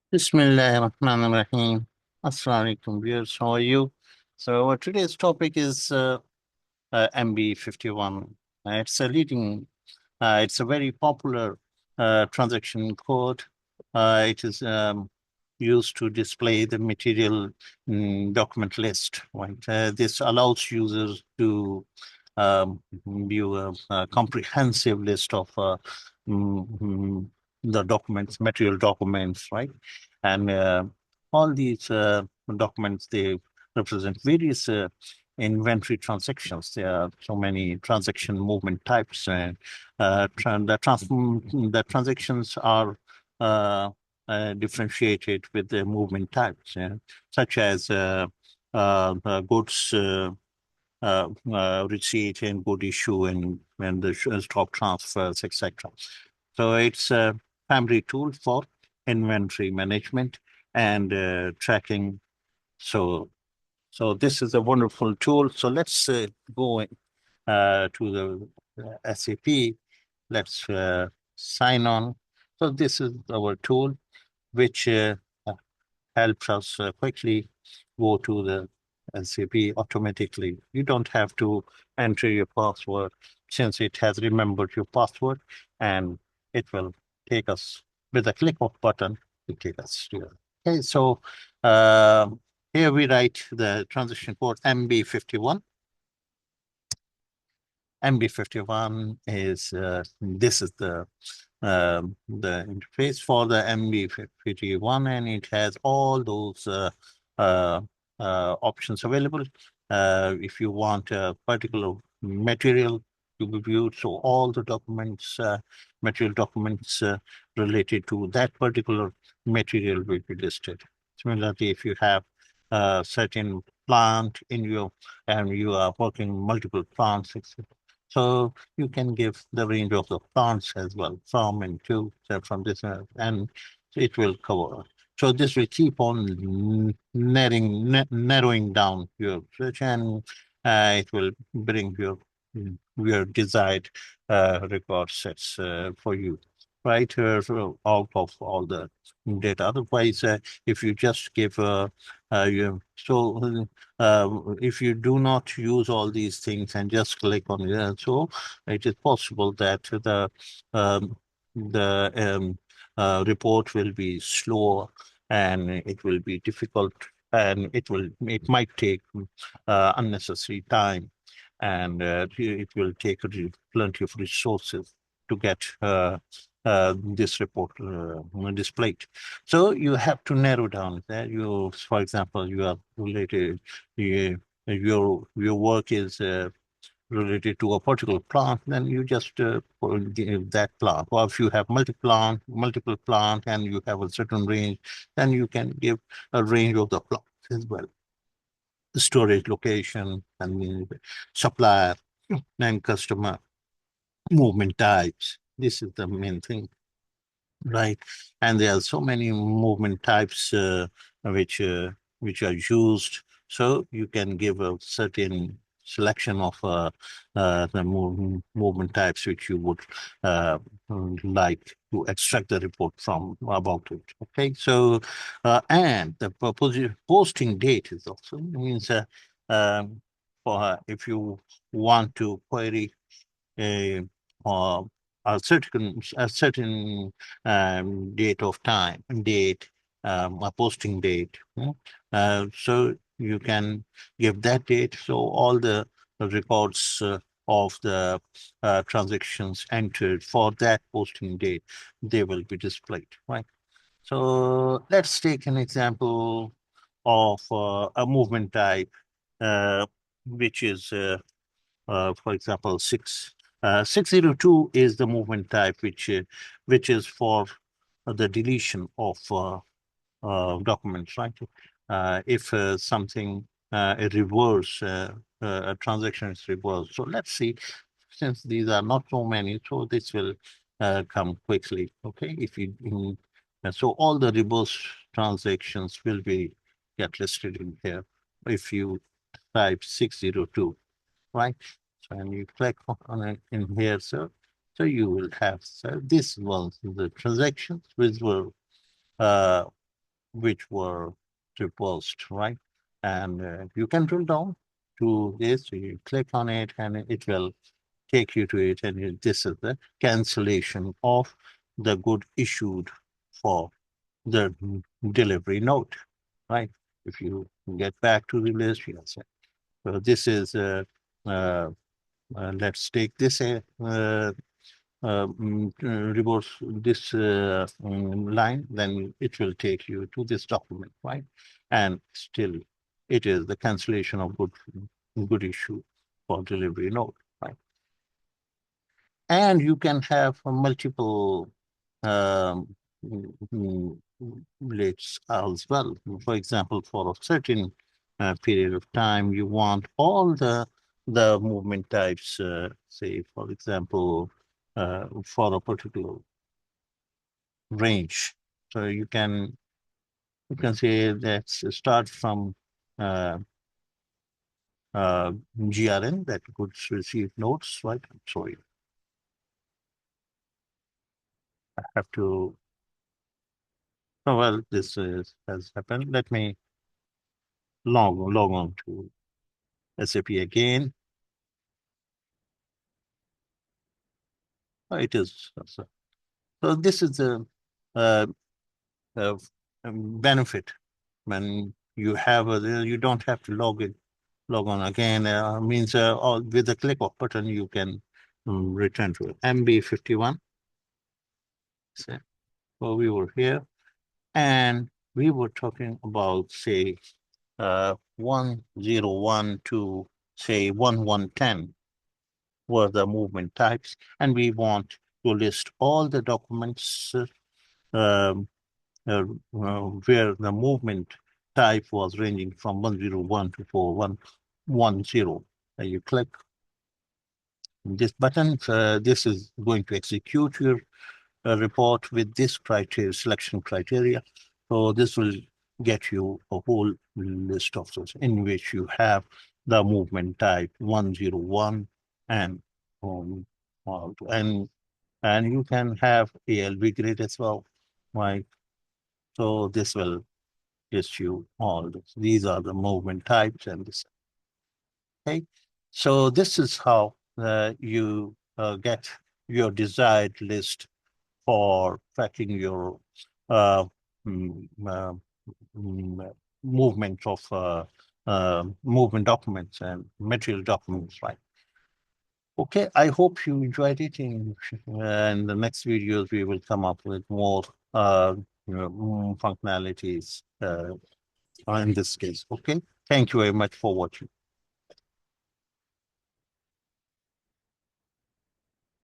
Bismillahirrahmanirrahim. Assalamu alaikum, viewers. How are you? So, today's topic is MB51. It's a very popular transaction code. It is used to display the material document list. Right? This allows users to view a comprehensive list of mm, mm, the documents, material documents, right? And all these documents, they represent various inventory transactions. There are so many transaction movement types. The transactions are differentiated with the movement types, such as goods receipt and good issue and the stock transfers, etc. So it's a primary tool for inventory management and tracking. So so this is a wonderful tool. So let's go to the SAP. Let's sign on. So this is our tool, which helps us quickly go to the SAP automatically. You don't have to enter your password since it has remembered your password, and it will take us with a click of button to take us to it. Okay, so uh, here we write the transition code MB51. MB51 is this is the interface for the MB51, and it has all those uh, options available. If you want a particular material to be viewed, so all the documents, material documents related to that particular material will be listed. Similarly, if you have a certain plant in your and you are working multiple plants, etc. So you can give the range of the plants as well, from and to, from this, and it will cover. So this will keep on narrowing down your search, and it will bring your desired record sets for you, right? So out of all the data. Otherwise, if you just give if you do not use all these things and just click on it, so it is possible that um, the report will be slow and it will be difficult and it might take unnecessary time and it will take plenty of resources to get this report displayed. So you have to narrow down that you, for example, you are related, you, your work is related to a particular plant, then you just give that plant. Or if you have multiple plant, and you have a certain range, then you can give a range of the plants as well. The storage location and the supplier and customer movement types. This is the main thing. Right, and there are so many movement types which uh, which are used. So you can give a certain selection of the movement types which you would like to extract the report from about it. Okay, so and the posting date is also means for if you want to query a uh, a certain date of time date a posting date, so you can give that date, so all the records of the transactions entered for that posting date, they will be displayed, right? So let's take an example of a movement type, uh, which is for example, 602 is the movement type, which is for the deletion of documents, right? If something a reverse a transaction is reversed. So let's see, since these are not so many, so this will come quickly. Okay, if you so all the reverse transactions will be get listed in here if you type 602, right? So and you click on it in here, so you will have, so this was the transactions which were uh, which were reversed, right? And you can drill down to this, you click on it, and it will take you to it. And this is the cancellation of the good issued for the delivery note, right? If you get back to the list, yes. So this is, uh, let's take this reverse this line, then it will take you to this document, right? And still, it is the cancellation of good issue for delivery note, right? And you can have multiple um, mm, rates as well. For example, for a certain period of time, you want all the movement types. Say, for example, for a particular range. So you can say that start from uh, GRN, that goods received notes, right? I'm sorry, I have to. Oh, well, has happened. Let me log on to SAP again. It is so. This is the uh, uh, benefit when you have you don't have to log on again. Means or with a click of button you can return to it. MB51. So we were here and we were talking about say 101 to say 1110 were the movement types, and we want to list all the documents um, where the movement type was ranging from 101 to 4110. You click this button. This is going to execute your report with this criteria, selection criteria. So this will get you a whole list of those in which you have the movement type 101 and um, and and you can have ALB grade as well, right? So this will list you all this. These are the movement types and this. Okay, so this is how you get your desired list for tracking your uh, mm, uh, movement of movement documents and material documents, right? Okay, I hope you enjoyed it. In the next videos, we will come up with more functionalities in this case. Okay, thank you very much for watching.